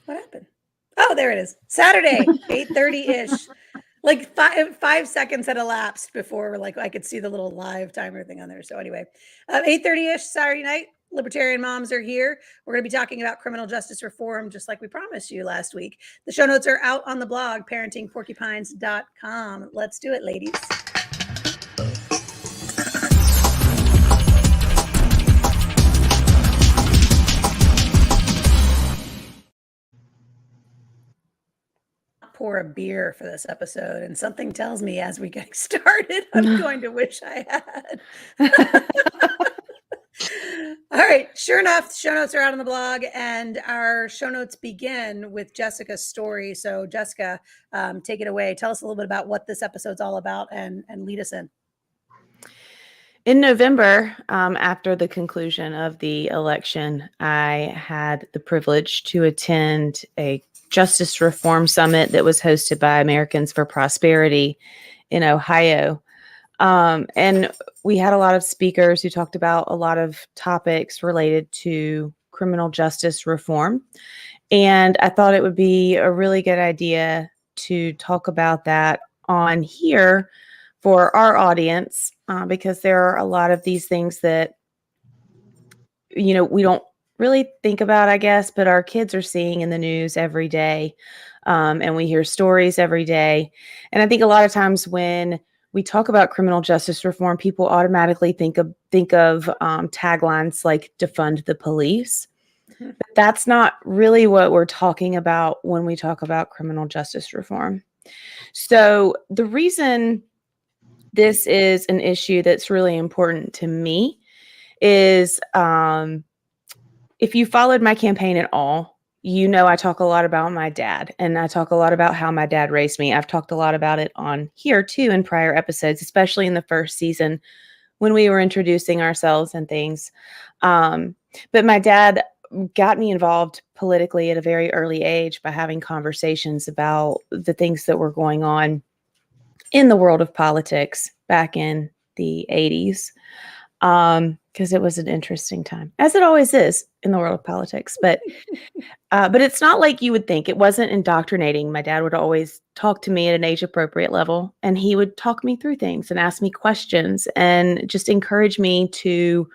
What happened? Oh, there it is. Saturday, 8:30-ish. Like 5 seconds had elapsed before like I could see the little live timer thing on there. So anyway, 8:30-ish Saturday night. Libertarian moms are here. We're going to be talking about criminal justice reform, just like we promised you last week. The show notes are out on the blog, parentingporcupines.com. Let's do it, ladies. Pour a beer for this episode, and something tells me as we get started, I'm going to wish I had. All right, sure enough, show notes are out on the blog, and our show notes begin with Jessica's story. So Jessica, take it away. Tell us a little bit about what this episode's all about, and lead us in. In November, after the conclusion of the election, I had the privilege to attend a Justice Reform Summit that was hosted by Americans for Prosperity in Ohio. And we had a lot of speakers who talked about a lot of topics related to criminal justice reform. And I thought it would be a really good idea to talk about that on here for our audience, because there are a lot of these things that, we don't really think about, I guess, but our kids are seeing in the news every day. And we hear stories every day. And I think a lot of times when we talk about criminal justice reform, people automatically think of taglines like defund the police. But that's not really what we're talking about when we talk about criminal justice reform. So the reason this is an issue that's really important to me is, if you followed my campaign at all, I talk a lot about my dad, and I talk a lot about how my dad raised me. I've talked a lot about it on here too in prior episodes, especially in the first season when we were introducing ourselves and things. But my dad got me involved politically at a very early age by having conversations about the things that were going on in the world of politics back in the 80s. Because it was an interesting time, as it always is in the world of politics. But it's not like you would think. It wasn't indoctrinating. My dad would always talk to me at an age-appropriate level, and he would talk me through things and ask me questions and just encourage me to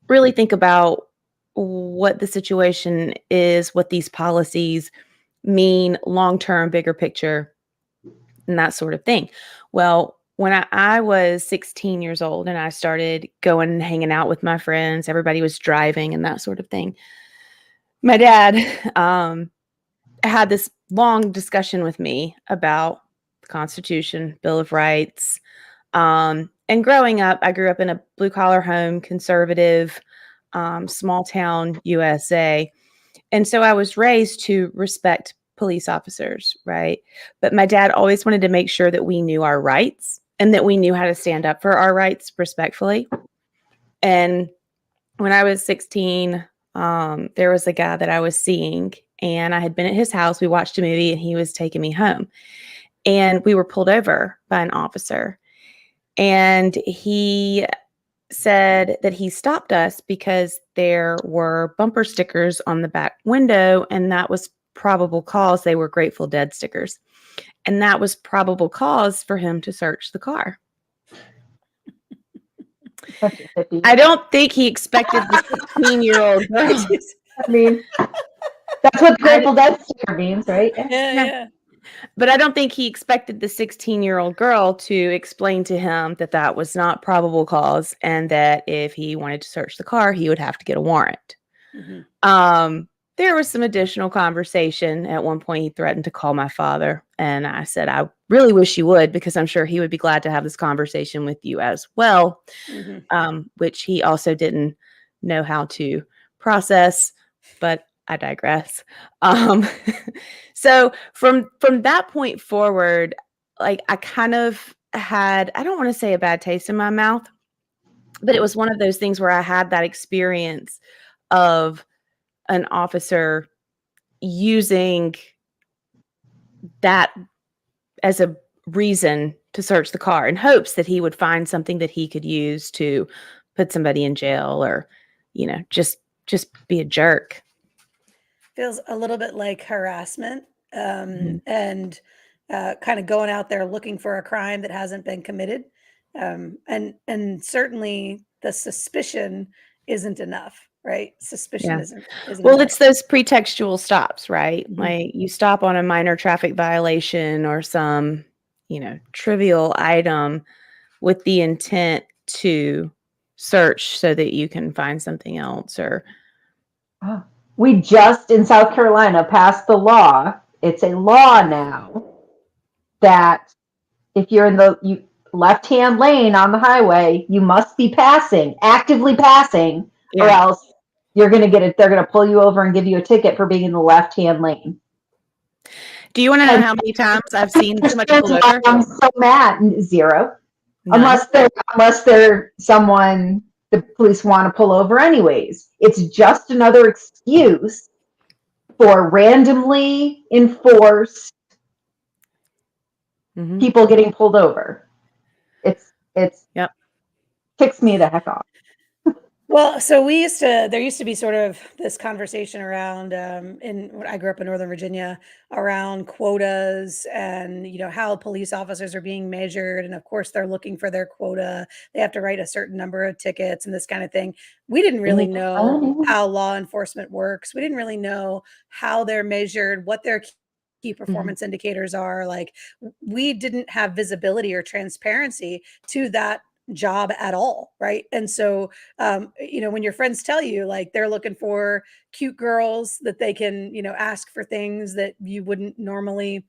really think about what the situation is, what these policies mean, long-term, bigger picture, and that sort of thing. Well, when I was 16 years old and I started going and hanging out with my friends, everybody was driving and that sort of thing. My dad had this long discussion with me about the Constitution, Bill of Rights. And growing up, I grew up in a blue-collar home, conservative, small town USA. And so I was raised to respect police officers, right? But my dad always wanted to make sure that we knew our rights and that we knew how to stand up for our rights respectfully. And when I was 16, there was a guy that I was seeing, and I had been at his house. We watched a movie, and he was taking me home. And we were pulled over by an officer. And he said that he stopped us because there were bumper stickers on the back window, and that was probable cause. They were Grateful Dead stickers. And that was probable cause for him to search the car. I don't think he expected the 16-year-old girl. I mean, that's what the Grateful Dead sticker means, right? Yeah. But I don't think he expected the 16-year-old girl to explain to him that that was not probable cause, and that if he wanted to search the car, he would have to get a warrant. Mm-hmm. There was some additional conversation. At one point, he threatened to call my father. And I said, I really wish you would, because I'm sure he would be glad to have this conversation with you as well, which he also didn't know how to process. But I digress. So from that point forward, like I kind of had, I don't want to say a bad taste in my mouth, but it was one of those things where I had that experience of an officer using that as a reason to search the car in hopes that he would find something that he could use to put somebody in jail or, just be a jerk. feels a little bit like harassment, Mhm. and kind of going out there looking for a crime that hasn't been committed. And certainly the suspicion isn't enough, right? Suspicion Yeah. isn't Well, enough. it's those pretextual stops, right? Mhm. Like you stop on a minor traffic violation or some, trivial item with the intent to search so that you can find something else or We just in South Carolina passed the law. It's a law now that if you're in the left-hand lane on the highway, you must be actively passing, or yeah. else you're going to get it. They're going to pull you over and give you a ticket for being in the left-hand lane. Do you want to know And how many times I've seen somebody pulled why over? I'm so mad. Zero. None. Unless they're someone the police want to pull over anyways. It's just another excuse for randomly enforced Hmm. people getting pulled over. It's Yep. ticks me the heck off. Well, so there used to be sort of this conversation around, when I grew up in Northern Virginia, around quotas and, how police officers are being measured. And of course, they're looking for their quota. They have to write a certain number of tickets and this kind of thing. We didn't really It's know funny. how law enforcement works. We didn't really know how they're measured, what their key performance indicators are. Like, we didn't have visibility or transparency to that job at all, right? And so when your friends tell you like they're looking for cute girls that they can, ask for things that you wouldn't normally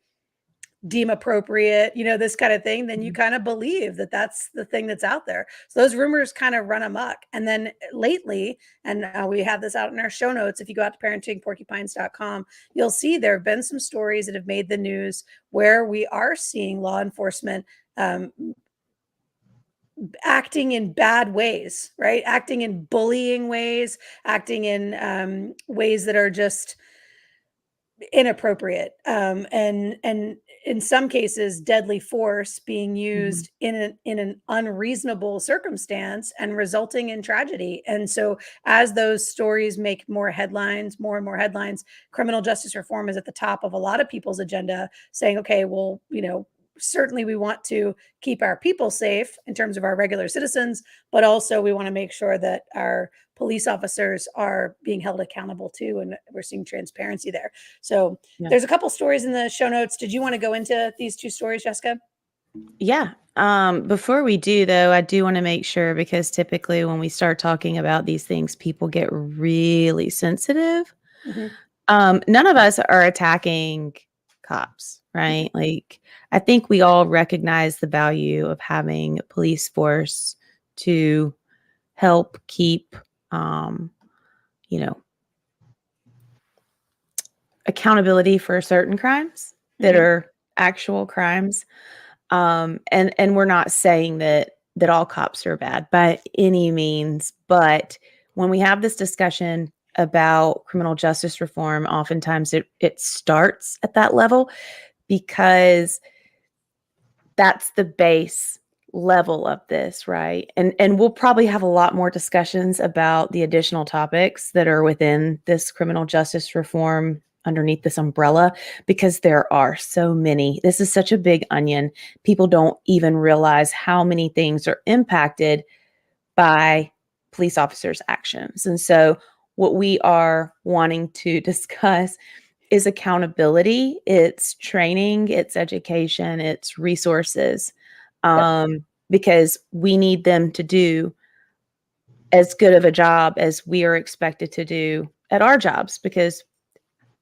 deem appropriate, this kind of thing, then you kind of believe that that's the thing that's out there. So those rumors kind of run amok. And then lately, and we have this out in our show notes, if you go out to parentingporcupines.com, you'll see there have been some stories that have made the news where we are seeing law enforcement acting in bad ways, right? Acting in bullying ways, acting in ways that are just inappropriate, and in some cases deadly force being Mhm. used in an unreasonable circumstance and resulting in tragedy. And so as those stories make more headlines, more and more headlines, criminal justice reform is at the top of a lot of people's agenda, saying, okay, well, certainly we want to keep our people safe in terms of our regular citizens, but also we want to make sure that our police officers are being held accountable too, and we're seeing transparency there. So Yeah. there's a couple stories in the show notes. Did you want to go into these two stories, Jessica? Yeah. Before we do, though, I do want to make sure because typically when we start talking about these things, people get really sensitive. Mhm. None of us are attacking cops, right? Like, I think we all recognize the value of having a police force to help keep, you know, accountability for certain crimes that Mhm. are actual crimes. And we're not saying that all cops are bad by any means, but when we have this discussion about criminal justice reform, oftentimes it starts at that level because that's the base level of this, right? And we'll probably have a lot more discussions about the additional topics that are within this criminal justice reform underneath this umbrella because there are so many. This is such a big onion. People don't even realize how many things are impacted by police officers' actions. And so what we are wanting to discuss is accountability, it's training, it's education, it's resources, because we need them to do as good of a job as we are expected to do at our jobs because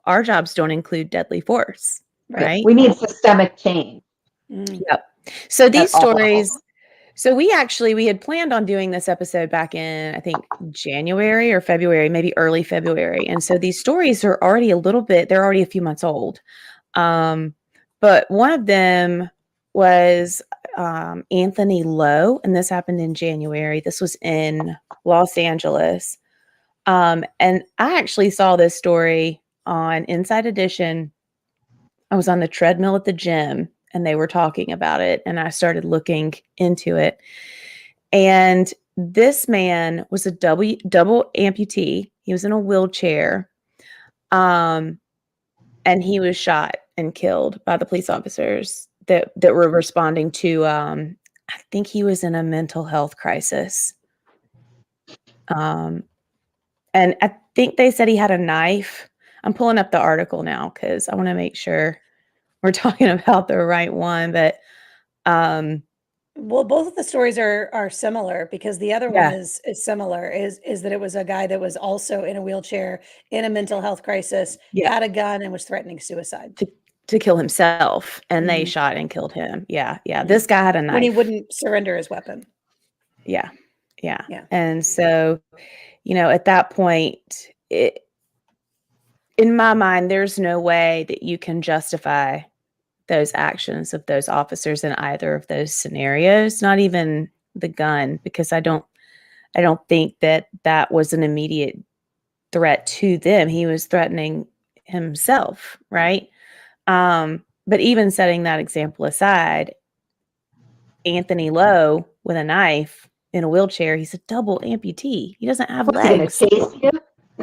our jobs don't include deadly force, Right. right? We need systemic change Mm. Yep. So at these all levels. stories, so we had planned on doing this episode back in, I think, January or February, maybe early February. And so these stories are already they're already a few months old. But one of them was Anthony Lowe, and this happened in January. This was in Los Angeles. And I actually saw this story on Inside Edition. I was on the treadmill at the gym and they were talking about it, and I started looking into it. And this man was a double amputee. He was in a wheelchair. And he was shot and killed by the police officers that were responding to, I think he was in a mental health crisis. And I think they said he had a knife. I'm pulling up the article now because I want to make sure we're talking about the right one. But well, both of the stories are similar, because the other one yeah, is similar, is that it was a guy that was also in a wheelchair, in a mental health crisis, yeah, had a gun, and was threatening suicide. to kill himself, and they Mhm. shot and killed him. Yeah, yeah. Yeah. This guy had a When he knife. wouldn't surrender his weapon. Yeah, yeah. Yeah. And so, at that point, in my mind, there's no way that you can justify those actions of those officers in either of those scenarios, not even the gun, because I don't think that was an immediate threat to them. He was threatening himself, right? But even setting that example aside, Anthony Lowe with a knife in a wheelchair, he's a double amputee. He doesn't have What's he gonna legs. chase you?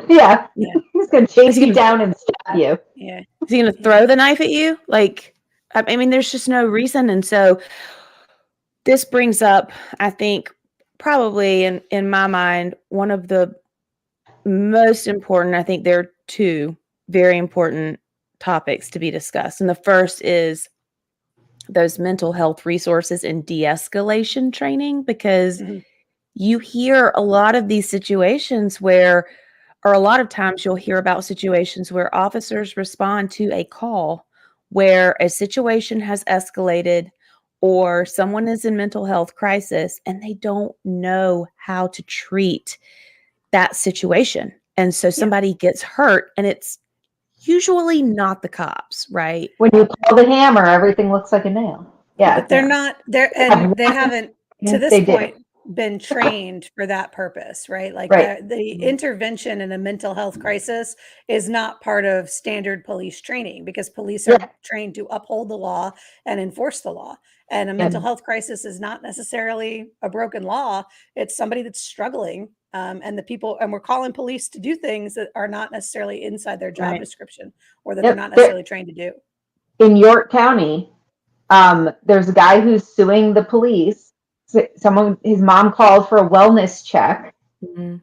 Yeah. Yeah. He's gonna Is chase he you gonna, down and stab you. Yeah. is he gonna throw the knife at you? Like, I mean, there's just no reason. And so this brings up, I think, probably in my mind, one of the most important, I think there are two very important topics to be discussed. And the first is those mental health resources and de-escalation training, because Mhm. you hear a lot of these situations where, or a lot of times you'll hear about situations where officers respond to a call where a situation has escalated or someone is in mental health crisis and they don't know how to treat that situation. And so somebody gets hurt, and it's usually not the cops, right? When you pull the hammer, everything looks like a nail. Yeah. But they're Yeah. not there, Have and they one- haven't, to this They do. point, been trained for that purpose, right? Like Right. the intervention in a mental health crisis is not part of standard police training, because police Yeah. are trained to uphold the law and enforce the law. And a mental health crisis is not necessarily a broken law. It's somebody that's struggling. And we're calling police to do things that are not necessarily inside their job Right. description, or that they're Yep. not necessarily trained to do. In York County, there's a guy who's suing the police. His mom called for a wellness check, Mhm.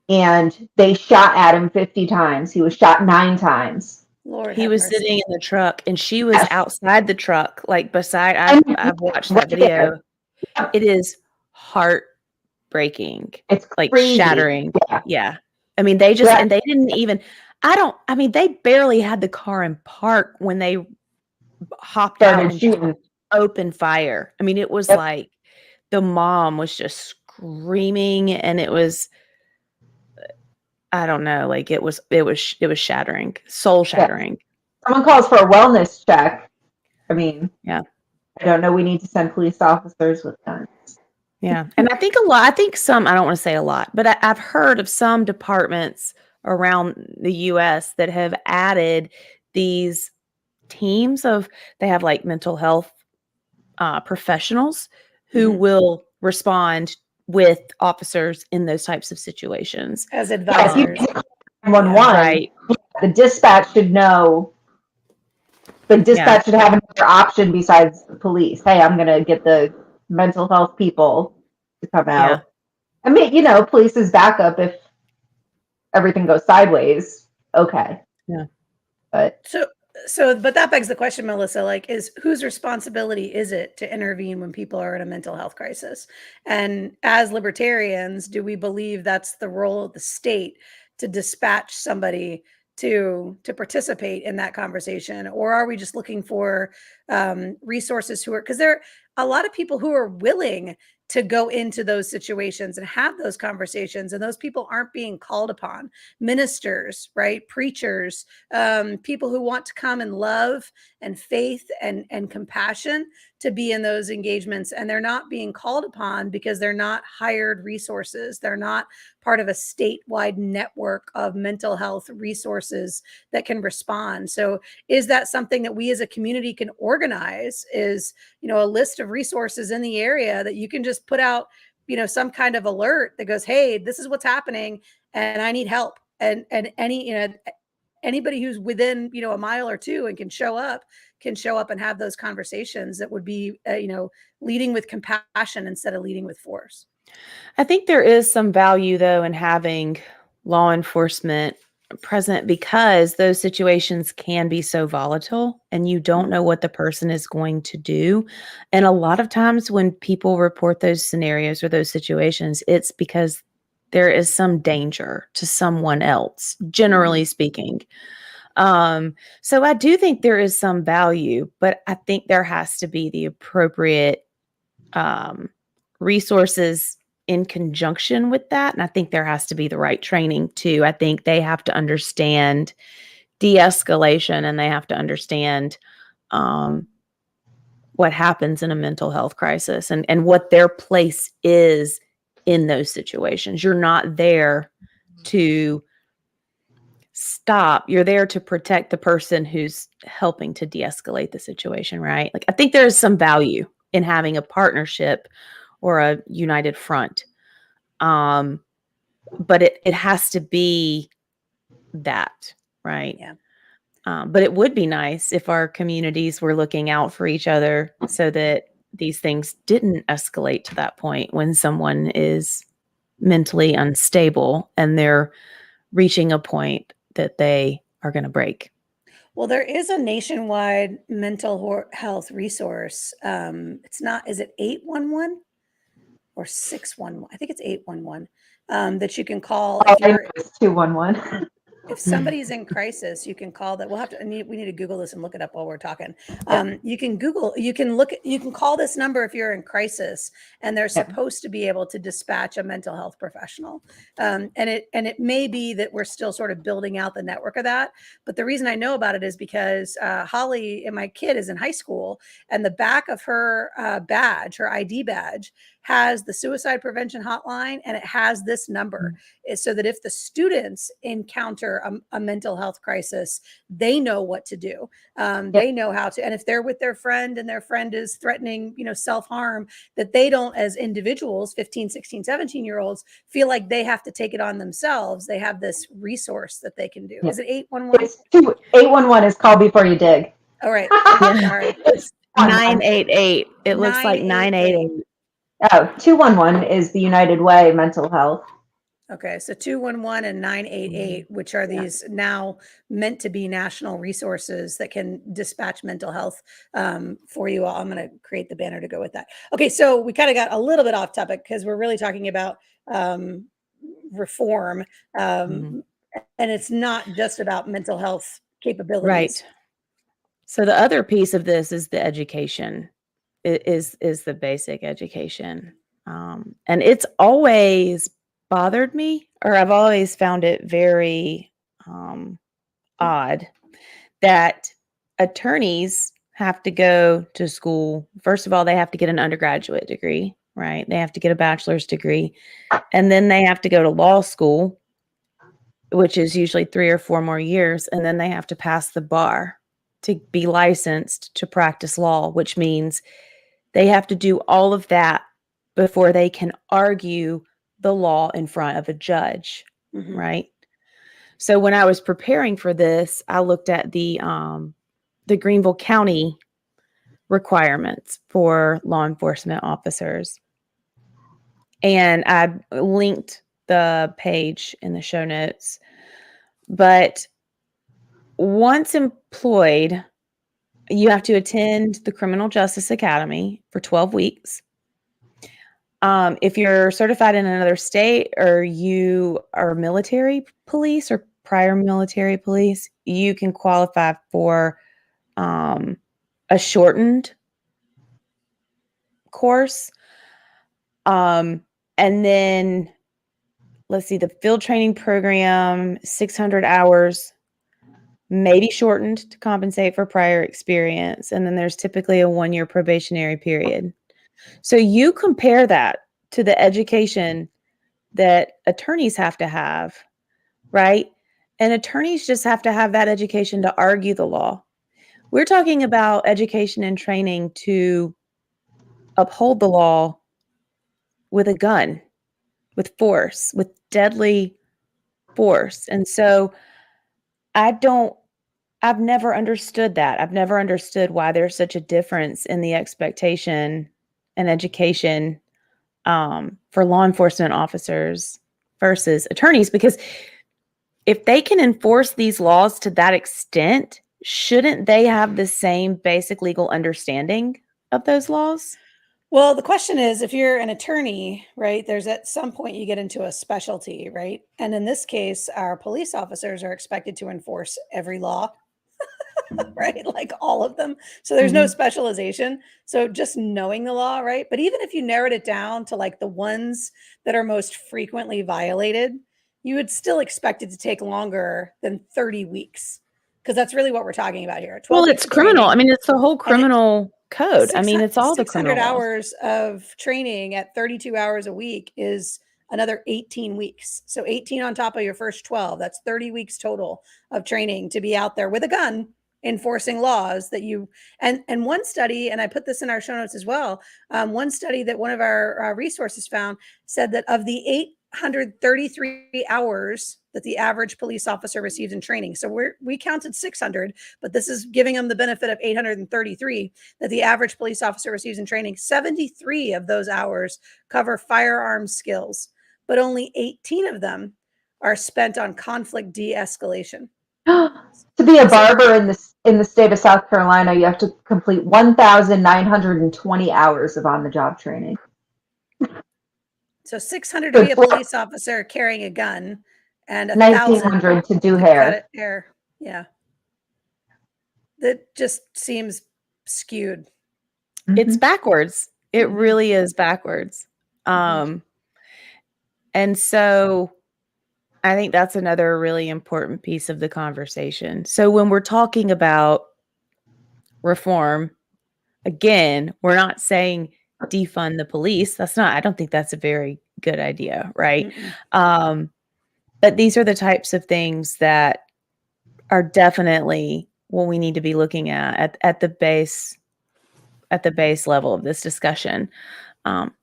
and they shot at him 50 times. He was shot 9 times. Lord He have was mercy. sitting in the truck and she was Yes. outside the truck, like beside, And I've watched right that video. there. Yep. It is heartbreaking, It's like crazy. shattering. Yeah. Yeah. I mean, they just, Yeah. and they didn't even, they barely had the car in park when they hopped out Started and shooting. opened fire. I mean, it was Yep. like the mom was just screaming, and it was, I don't know, like it was shattering, soul shattering. Someone calls for a wellness check. I mean, Yeah. I don't know. We need to send police officers with guns. Yeah. And I think some, I don't want to say a lot, but I've heard of some departments around the US that have added these teams they have like mental health professionals who Mhm. will respond with officers in those types of situations. As Yes, advisors. 911. Right. The dispatch should know. The dispatch should have another option besides the police. Hey, I'm gonna get the mental health people to come out. Yeah. I mean, police is backup if everything goes sideways. Okay. Yeah. But But that begs the question, Melissa, like, whose responsibility is it to intervene when people are in a mental health crisis? And as libertarians, do we believe that's the role of the state to dispatch somebody to participate in that conversation? Or are we just looking for resources because there are a lot of people who are willing to go into those situations and have those conversations, and those people aren't being called upon. Ministers, right? Preachers, people who want to come in love and faith and compassion to be in those engagements, and they're not being called upon because they're not hired resources. They're not part of a statewide network of mental health resources that can respond. So is that something that we as a community can organize? Is a list of resources in the area that you can just put out some kind of alert that goes, hey, this is what's happening and I need help, and any anybody who's within, a mile or two and can show up and have those conversations that would be, leading with compassion instead of leading with force. I think there is some value, though, in having law enforcement present, because those situations can be so volatile and you don't know what the person is going to do. And a lot of times when people report those scenarios or those situations, it's because there is some danger to someone else, generally speaking. So I do think there is some value, but I think there has to be the appropriate resources in conjunction with that. And I think there has to be the right training too. I think they have to understand de-escalation, and they have to understand what happens in a mental health crisis, and what their place is in those situations. You're not there to stop. You're there to protect the person who's helping to de-escalate the situation, right? Like, I think there's some value in having a partnership or a united front. But it has to be that, right? Yeah. But it would be nice if our communities were looking out for each other so that these things didn't escalate to that point when someone is mentally unstable and they're reaching a point that they are going to break. Well, there is a nationwide mental health resource. It's not, is it 811 or 611? I think it's 811, that you can call Oh, if you're, it's 211. if somebody's in crisis, you can call that. We need to Google this and look it up while we're talking. You can call this number if you're in crisis, and they're supposed to be able to dispatch a mental health professional. And it may be that we're still sort of building out the network of that. But the reason I know about it is because Holly and my kid is in high school, and the back of her badge, her ID badge, has the suicide prevention hotline, and it has this number, is so that if the students encounter a mental health crisis, they know what to do. They know how to, and if they're with their friend and their friend is threatening, self-harm, that they don't, as individuals, 15, 16, 17-year-olds, feel like they have to take it on themselves. They have this resource that they can do. Is it 811? 811 is call before you dig. All right. Sorry. 988. It looks like 988. Oh, 211 is the United Way mental health. Okay, so 211 and 988, which are these now meant to be national resources that can dispatch mental health for you all. I'm going to create the banner to go with that. Okay, so we kind of got a little bit off topic because we're really talking about reform, and it's not just about mental health capabilities. Right. So the other piece of this is the education. It is the basic education, and it's always bothered me, or I've always found it very odd that attorneys have to go to school. First of all, they have to get an undergraduate degree, right? They have to get a bachelor's degree, and then they have to go to law school, which is usually 3 or 4 more years, and then they have to pass the bar to be licensed to practice law, which means they have to do all of that before they can argue the law in front of a judge, right? So when I was preparing for this, I looked at the Greenville County requirements for law enforcement officers, and I linked the page in the show notes. But once employed, you have to attend the Criminal Justice Academy for 12 weeks. If you're certified in another state, or you are military police or prior military police, you can qualify for a shortened course. And then let's see, the field training program, 600 hours, maybe shortened to compensate for prior experience. And then there's typically a 1-year probationary period. So you compare that to the education that attorneys have to have, right? And attorneys just have to have that education to argue the law. We're talking about education and training to uphold the law with a gun, with force, with deadly force. And so I've never understood that. I've never understood why there's such a difference in the expectation and education for law enforcement officers versus attorneys, because if they can enforce these laws to that extent, shouldn't they have the same basic legal understanding of those laws? Well, the question is, if you're an attorney, right, there's at some point you get into a specialty, right? And in this case, our police officers are expected to enforce every law, right? Like all of them. So there's no Mhm. specialization. So just knowing the law, right? But even if you narrowed it down to like the ones that are most frequently violated, you would still expect it to take longer than 30 weeks. Because that's really what we're talking about here. 12 Well, weeks it's of criminal. I training. mean, it's the whole And criminal code. I mean, it's all the 600 criminal laws. hours of training at 32 hours a week is another 18 weeks. So 18 on top of your first 12. That's 30 weeks total of training to be out there with a gun enforcing laws that you and one study, and I put this in our show notes as well. One study that one of our resources found said that of the 833 hours that the average police officer received in training, so we counted 600, but this is giving them the benefit of 833 that the average police officer receives in training. 73 of those hours cover firearms skills, but only 18 of them are spent on conflict de-escalation. To be a barber in the state of South Carolina, you have to complete 1,920 hours of on-the-job training. So 600 to So be a it's police officer carrying a gun, and 1,000 1,900 to do to cut hair. hair. Yeah, that just seems skewed. It's Mhm. backwards. It Mhm. really is backwards. Mhm. And so I think that's another really important piece of the conversation. So when we're talking about reform, again, we're not saying defund the police. I don't think that's a very good idea, right? Mm-mm. But these are the types of things that are definitely what we need to be looking at the base level of this discussion,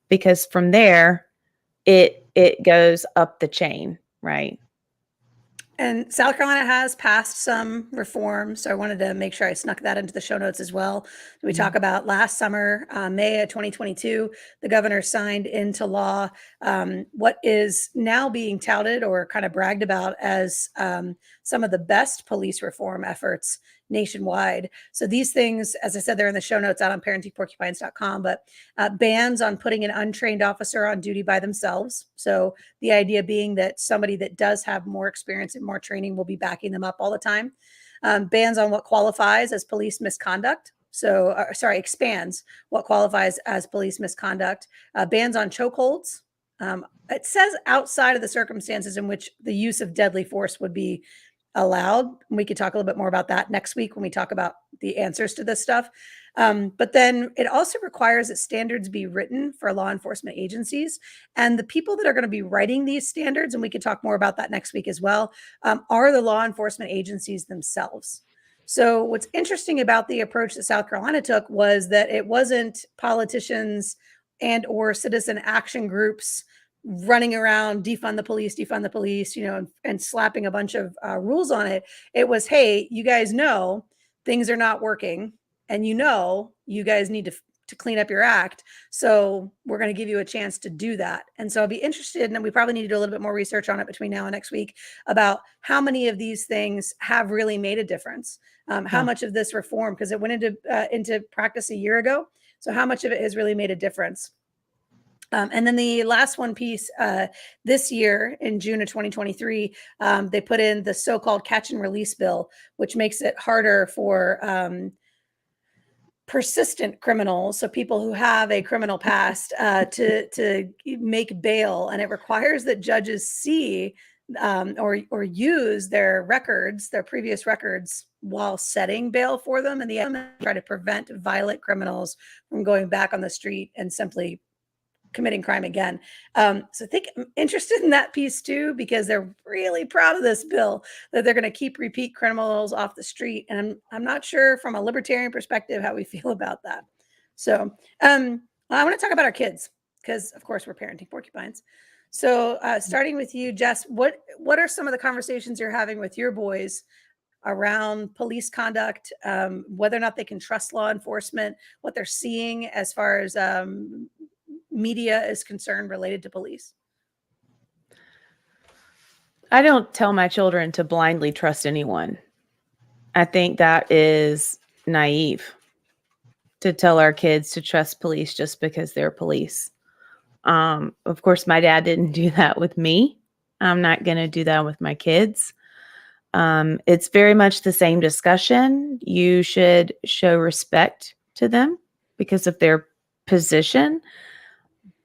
because from there it goes up the chain, right? And South Carolina has passed some reforms, so I wanted to make sure I snuck that into the show notes as well. We talk about last summer, May of 2022, the governor signed into law what is now being touted or kind of bragged about as some of the best police reform efforts nationwide. So these things, as I said, they're in the show notes out on parentingporcupines.com, but bans on putting an untrained officer on duty by themselves. So the idea being that somebody that does have more experience and more training will be backing them up all the time. Bans on what qualifies as police misconduct. So, expands what qualifies as police misconduct. Bans on chokeholds. It says outside of the circumstances in which the use of deadly force would be allowed. We could talk a little bit more about that next week when we talk about the answers to this stuff. But then it also requires that standards be written for law enforcement agencies. And the people that are going to be writing these standards, and we could talk more about that next week as well, are the law enforcement agencies themselves. So what's interesting about the approach that South Carolina took was that it wasn't politicians and or citizen action groups running around defund the police, and slapping a bunch of rules on it. It was, hey, you guys know things are not working, and you guys need to clean up your act. So we're going to give you a chance to do that. And so I'll be interested, and we probably need to do a little bit more research on it between now and next week about how many of these things have really made a difference. How much of this reform, because it went into practice a year ago. So how much of it has really made a difference? And then the last one piece this year in June of 2023, they put in the so-called catch and release bill, which makes it harder for persistent criminals, so people who have a criminal past, to make bail, and it requires that judges see or use their records, their previous records, while setting bail for them, and try to prevent violent criminals from going back on the street and simply committing crime again. So I think I'm interested in that piece too, because they're really proud of this bill that they're going to keep repeat criminals off the street. And I'm not sure from a libertarian perspective how we feel about that. So I want to talk about our kids because, of course, we're parenting porcupines. So starting with you, Jess, what are some of the conversations you're having with your boys around police conduct, whether or not they can trust law enforcement, what they're seeing as far as media is concerned related to police? I don't tell my children to blindly trust anyone. I think that is naive to tell our kids to trust police just because they're police. Of course, my dad didn't do that with me. I'm not going to do that with my kids. It's very much the same discussion. You should show respect to them because of their position,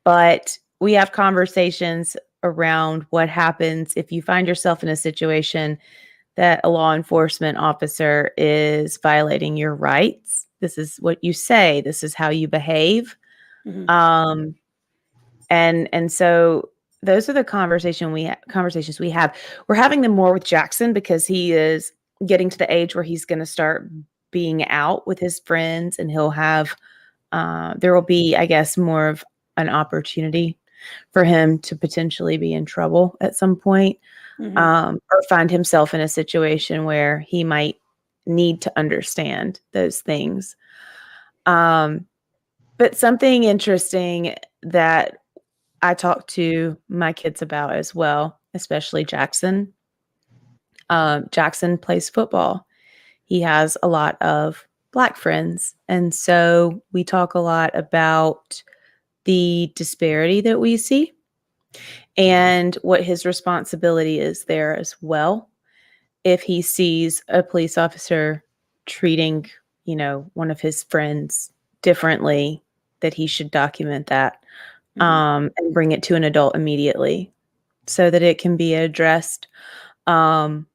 but we have conversations around what happens if you find yourself in a situation that a law enforcement officer is violating your rights. This is what you say. This is how you behave. Mm-hmm. And so those are the conversations we have. We're having them more with Jackson because he is getting to the age where he's going to start being out with his friends, and he'll have there will be, I guess, more of an opportunity for him to potentially be in trouble at some point, or find himself in a situation where he might need to understand those things. But something interesting that I talk to my kids about as well, especially Jackson. Jackson plays football. He has a lot of Black friends. And so we talk a lot about the disparity that we see and what his responsibility is there as well. If he sees a police officer treating, one of his friends differently, that he should document that, and bring it to an adult immediately so that it can be addressed. And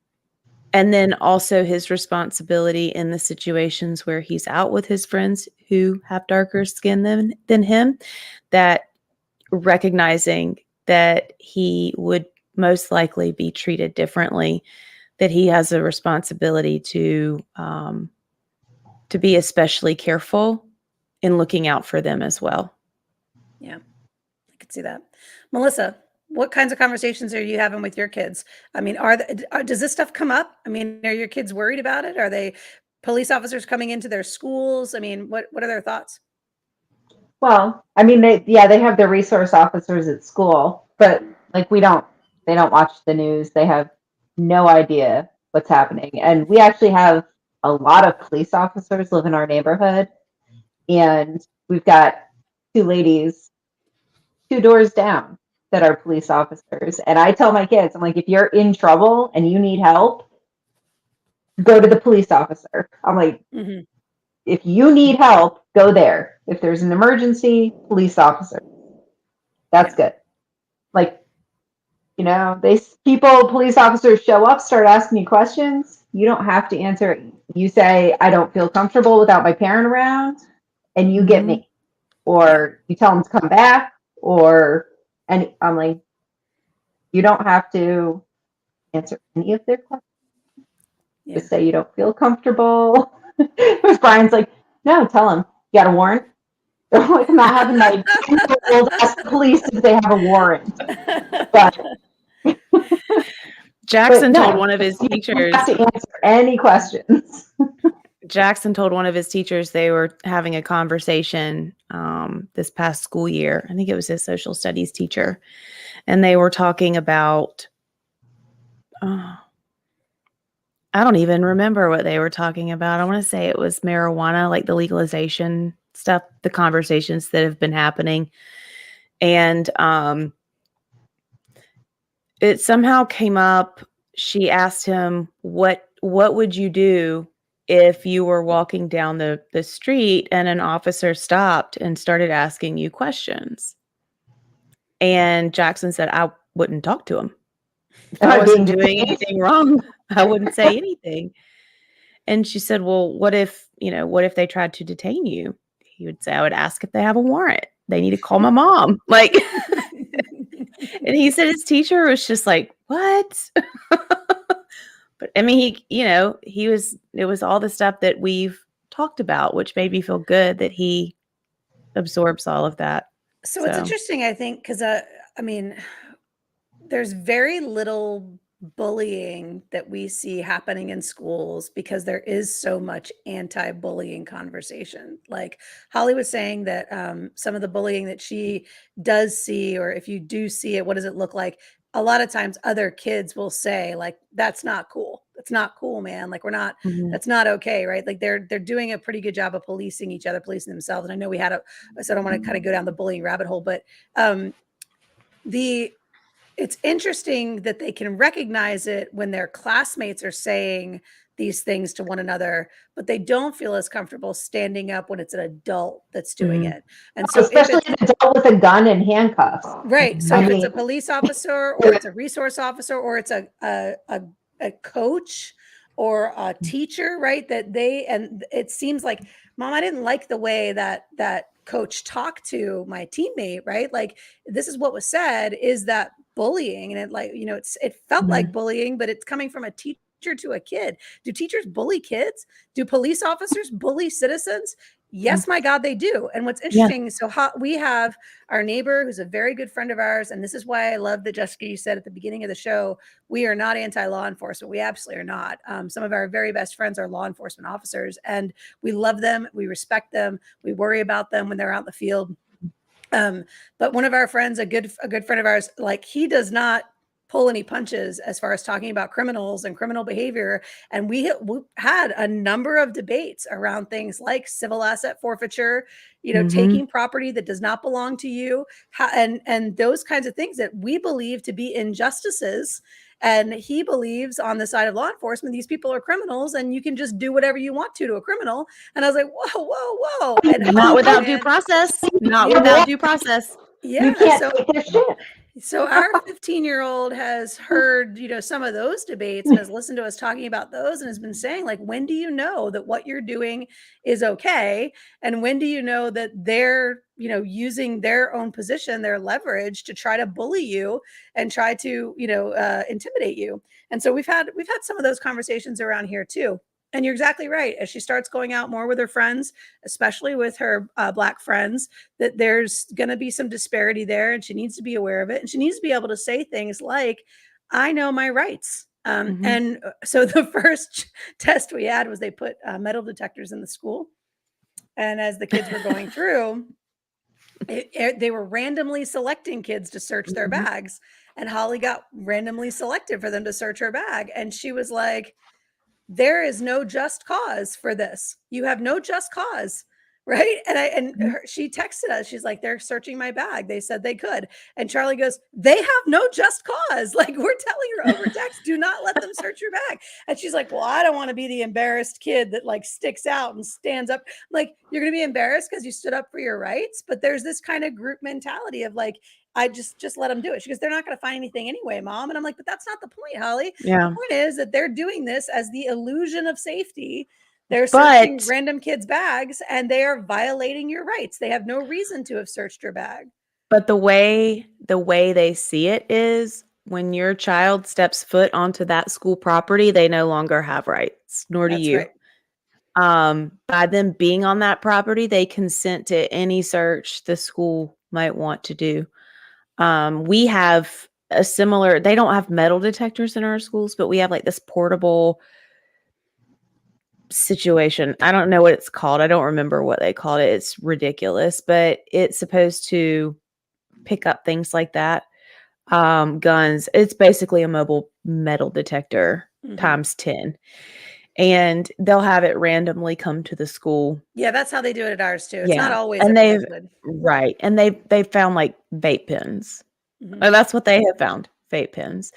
then also his responsibility in the situations where he's out with his friends who have darker skin than him, that recognizing that he would most likely be treated differently, that he has a responsibility to be especially careful in looking out for them as well. Yeah, I could see that. Melissa, what kinds of conversations are you having with your kids? I mean, does this stuff come up? I mean, are your kids worried about it? Are they police officers coming into their schools? I mean, what are their thoughts? Well, I mean, they have their resource officers at school, but like they don't watch the news. They have no idea what's happening. And we actually have a lot of police officers live in our neighborhood, and we've got two ladies 2 doors down that are police officers. And I tell my kids, I'm like, if you're in trouble and you need help, go to the police officer. I'm like, if you need help, go there. If there's an emergency, police officer. That's good. Like, police officers show up, start asking you questions. You don't have to answer it. You say, I don't feel comfortable without my parent around, and you get me. Or you tell them to come back, and I'm like, you don't have to answer any of their questions. Just say you don't feel comfortable. Brian's like, no, tell him. You got a warrant? Like, I'm not having my 10-year-old ask the police if they have a warrant. But Jackson told one of his teachers. You have to answer any questions. Jackson told one of his teachers they were having a conversation this past school year. I think it was his social studies teacher. And they were talking about, I don't even remember what they were talking about. I want to say it was marijuana, like the legalization stuff, the conversations that have been happening. And it somehow came up. She asked him, what would you do if you were walking down the street and an officer stopped and started asking you questions? And Jackson said, I wouldn't talk to him. If I wasn't doing anything wrong, I wouldn't say anything. And she said, well, what if they tried to detain you? He would say, I would ask if they have a warrant. They need to call my mom. Like, and he said his teacher was just like, what? But I mean, it was all the stuff that we've talked about, which made me feel good that he absorbs all of that. So it's interesting, I think, because I mean, there's very little bullying that we see happening in schools because there is so much anti-bullying conversation. Like Holly was saying that some of the bullying that she does see, or if you do see it, what does it look like? A lot of times other kids will say like, that's not cool. That's not cool, man. Like we're not, Mhm. that's not okay. Right. Like they're doing a pretty good job of policing each other, policing themselves. And I know we had so I don't want to kind of go down the bullying rabbit hole, but the it's interesting that they can recognize it when their classmates are saying these things to one another, but they don't feel as comfortable standing up when it's an adult that's doing Mhm. it. And so if Especially it's an adult with a gun and handcuffs. right, so I if it's a mean, police officer or it's a resource officer or it's a coach or a teacher, right? That they and it seems like, Mom, I didn't like the way that coach talked to my teammate, right? Like this is what was said. Is that bullying? And it like, it felt like Mhm. bullying, but it's coming from a teacher to a kid. Do teachers bully kids? Do police officers bully citizens? Yes, my God, they do. And what's Yeah. interesting, so we have our neighbor who's a very good friend of ours. And this is why I love that, Jessica, you said at the beginning of the show, we are not anti-law enforcement. We absolutely are not. Some of our very best friends are law enforcement officers, and we love them. We respect them. We worry about them when they're out in the field. But one of our friends, a good friend of ours, like he does not pull any punches as far as talking about criminals and criminal behavior. And we had a number of debates around things like civil asset forfeiture, Mhm. taking property that does not belong to you, and those kinds of things that we believe to be injustices. And he believes on the side of law enforcement, these people are criminals and you can just do whatever you want to a criminal. And I was like, whoa, whoa, whoa. And Not Holly, without due man, process. Not yeah. without due process. you Yeah. can't take their shit. So our 15-year-old has heard, some of those debates and has listened to us talking about those and has been saying, like, when do you know that what you're doing is okay? And when do you know that they're, using their own position, their leverage to try to bully you and try to, intimidate you? And so we've had some of those conversations around here too. And you're exactly right. As she starts going out more with her friends, especially with her Black friends, that there's going to be some disparity there, and she needs to be aware of it. And she needs to be able to say things like, I know my rights. Mhm. And so the first test we had was they put metal detectors in the school. And as the kids were going through, they were randomly selecting kids to search their Mhm. bags. And Holly got randomly selected for them to search her bag. And she was like, there is no just cause for this. You have no just cause. Right. And Mhm. she texted us. She's like, they're searching my bag. They said they could. And Charlie goes, they have no just cause. Like we're telling her over text, do not let them search your bag. And she's like, well, I don't want to be the embarrassed kid that like sticks out and stands up. Like you're going to be embarrassed because you stood up for your rights. But there's this kind of group mentality of like, I just let them do it. She goes, they're not going to find anything anyway, Mom. And I'm like, but that's not the point, Holly. Yeah. The point is that they're doing this as the illusion of safety. They're searching But random kids' bags and they are violating your rights. They have no reason to have searched your bag. the way they see it is when your child steps foot onto that school property, they no longer have rights, nor do That's you. right. By them being on that property, they consent to any search the school might want to do. We have a similar, they don't have metal detectors in our schools, but we have like this portable situation. I don't know what it's called. I don't remember what they called it. It's ridiculous, but it's supposed to pick up things like that. Guns. It's basically a mobile metal detector times 10. And they'll have it randomly come to the school. Yeah, that's how they do it at ours too. It's not Yeah. always And at they've Rosewood. right. And they've found like vape pens. Mhm. That's what they have found, vape pens.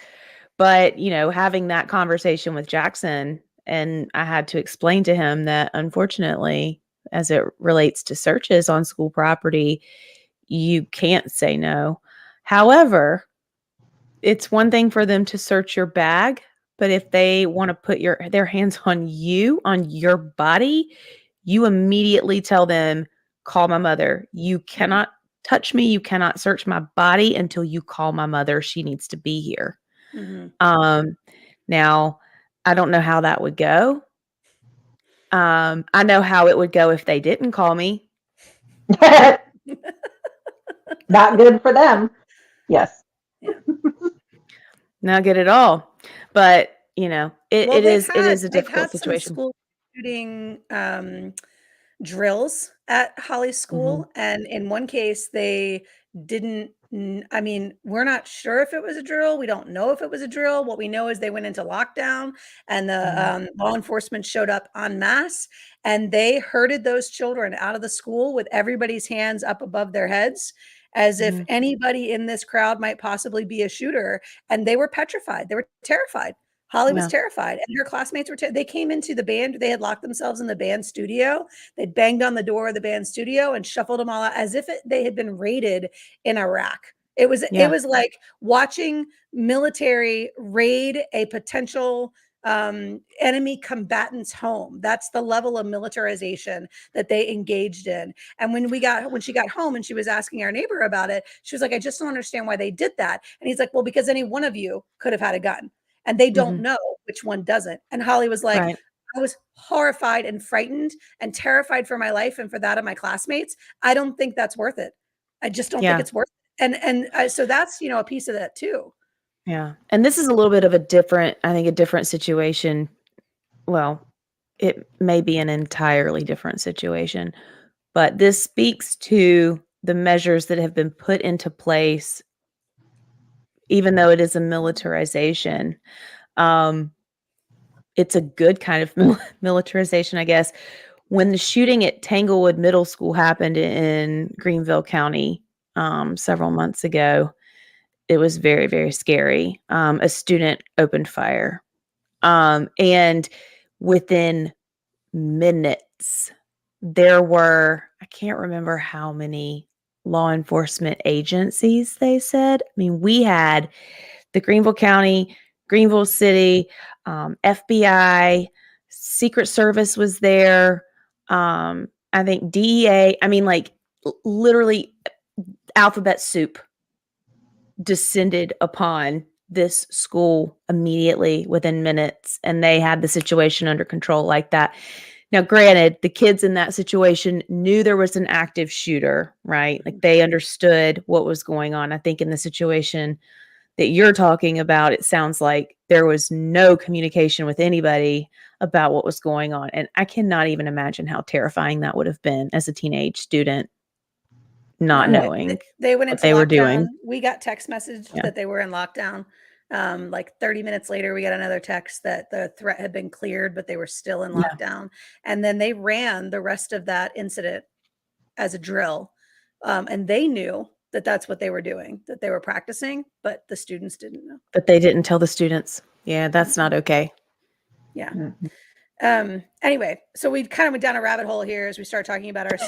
But, having that conversation with Jackson, and I had to explain to him that unfortunately, as it relates to searches on school property, you can't say no. However, it's one thing for them to search your bag, but if they want to put their hands on you, on your body, you immediately tell them, call my mother. You cannot touch me. You cannot search my body until you call my mother. She needs to be here. Mhm. Now, I don't know how that would go. I know how it would go if they didn't call me. Not good for them. Yes. Yeah. not good at all. But it, Well, it is a they've difficult had some situation. school shooting drills at Holly's Mhm. school, and in one case, they didn't. I mean, we're not sure if it was a drill. We don't know if it was a drill. What we know is they went into lockdown, and the Mhm. law enforcement showed up en masse, and they herded those children out of the school with everybody's hands up above their heads, as if Mhm. anybody in this crowd might possibly be a shooter. And they were petrified. They were terrified. Holly was Yeah. terrified, and her classmates were. They came into the band. They had locked themselves in the band studio. They banged on the door of the band studio and shuffled them all out as if they had been raided in Iraq. It Yeah. was like watching military raid a potential enemy combatant's home. That's the level of militarization that they engaged in. And when she got home and she was asking our neighbor about it, she was like, I just don't understand why they did that. And he's like, well, because any one of you could have had a gun, and they don't Mhm. know which one doesn't. And Holly was like, Right. I was horrified and frightened and terrified for my life and for that of my classmates. I don't think that's worth it. I just don't think Yeah. it's worth it. So that's, a piece of that too. Yeah. And this is a little bit of a different situation. Well, it may be an entirely different situation, but this speaks to the measures that have been put into place, even though it is a militarization. Um, it's a good kind of militarization, I guess. When the shooting at Tanglewood Middle School happened in Greenville County several months ago, it was very, very scary. A student opened fire. And within minutes, there were, I can't remember how many law enforcement agencies they said. I mean, we had the Greenville County, Greenville City, FBI, Secret Service was there. I think DEA. I mean, like literally alphabet soup descended upon this school immediately within minutes, and they had the situation under control like that. Now, granted, the kids in that situation knew there was an active shooter, right? Like they understood what was going on. I think in the situation that you're talking about, it sounds like there was no communication with anybody about what was going on. And I cannot even imagine how terrifying that would have been as a teenage student, not No, knowing they went what into they were lockdown. doing. We got text message Yeah. that they were in lockdown. Like 30 minutes later, we got another text that the threat had been cleared, but they were still in Yeah. lockdown. And then they ran the rest of that incident as a drill. And they knew that that's what they were doing, that they were practicing, but the students didn't know. But they didn't tell the students. Yeah, that's not okay. Yeah. Mhm. Anyway, so we kind of went down a rabbit hole here as we start talking about but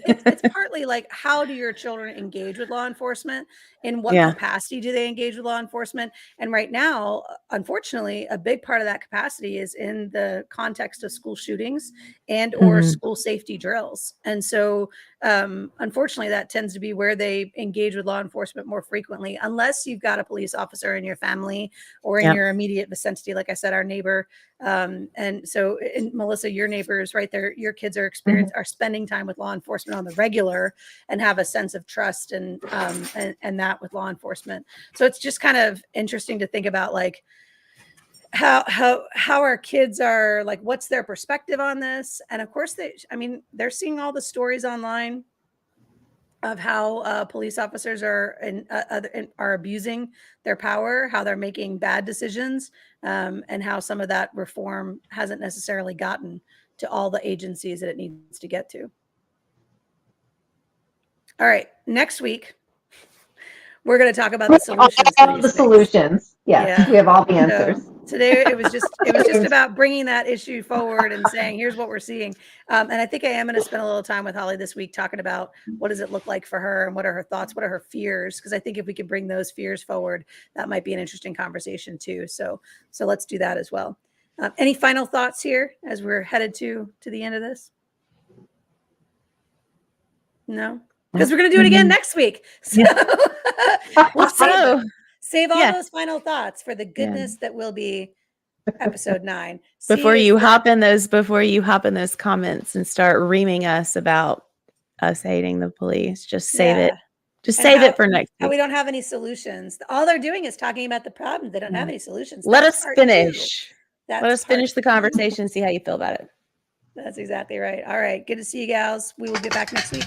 it's partly like, how do your children engage with law enforcement? In what Yeah. capacity do they engage with law enforcement? And right now, unfortunately, a big part of that capacity is in the context of school shootings and or Mhm. school safety drills. And so, unfortunately, that tends to be where they engage with law enforcement more frequently, unless you've got a police officer in your family or in Yep. your immediate vicinity. Like I said, our neighbor. And so, Melissa, your neighbors right there, your kids are spending time with law enforcement on the regular and have a sense of trust and that with law enforcement. So it's just kind of interesting to think about, like, how our kids are, like, what's their perspective on this. And of course they're seeing all the stories online of how police officers are abusing their power, how they're making bad decisions, and how some of that reform hasn't necessarily gotten to all the agencies that it needs to get to. All right, next week we're going to talk about the solutions to All the these things. solutions. Yes, Yeah. we have all the So answers. today it was just about bringing that issue forward and saying, here's what we're seeing. And I think I am going to spend a little time with Holly this week talking about what does it look like for her and what are her thoughts, what are her fears? Because I think if we could bring those fears forward, that might be an interesting conversation too. So let's do that as well. Any final thoughts here as we're headed to the end of this? No, because we're going to do it again next week. So we'll save So, them. Save all yeah. those final thoughts for the goodness that will be episode 9. Before you hop in those comments and start reaming us about us hating the police, just save it. Just And save how- it for next How week. we don't have any solutions. All they're doing is talking about the problem. They don't have any solutions. Let That's us part two. finish. That's Let us part finish the conversation, see how you feel about it. That's exactly right. All right. Good to see you gals. We will get back next week.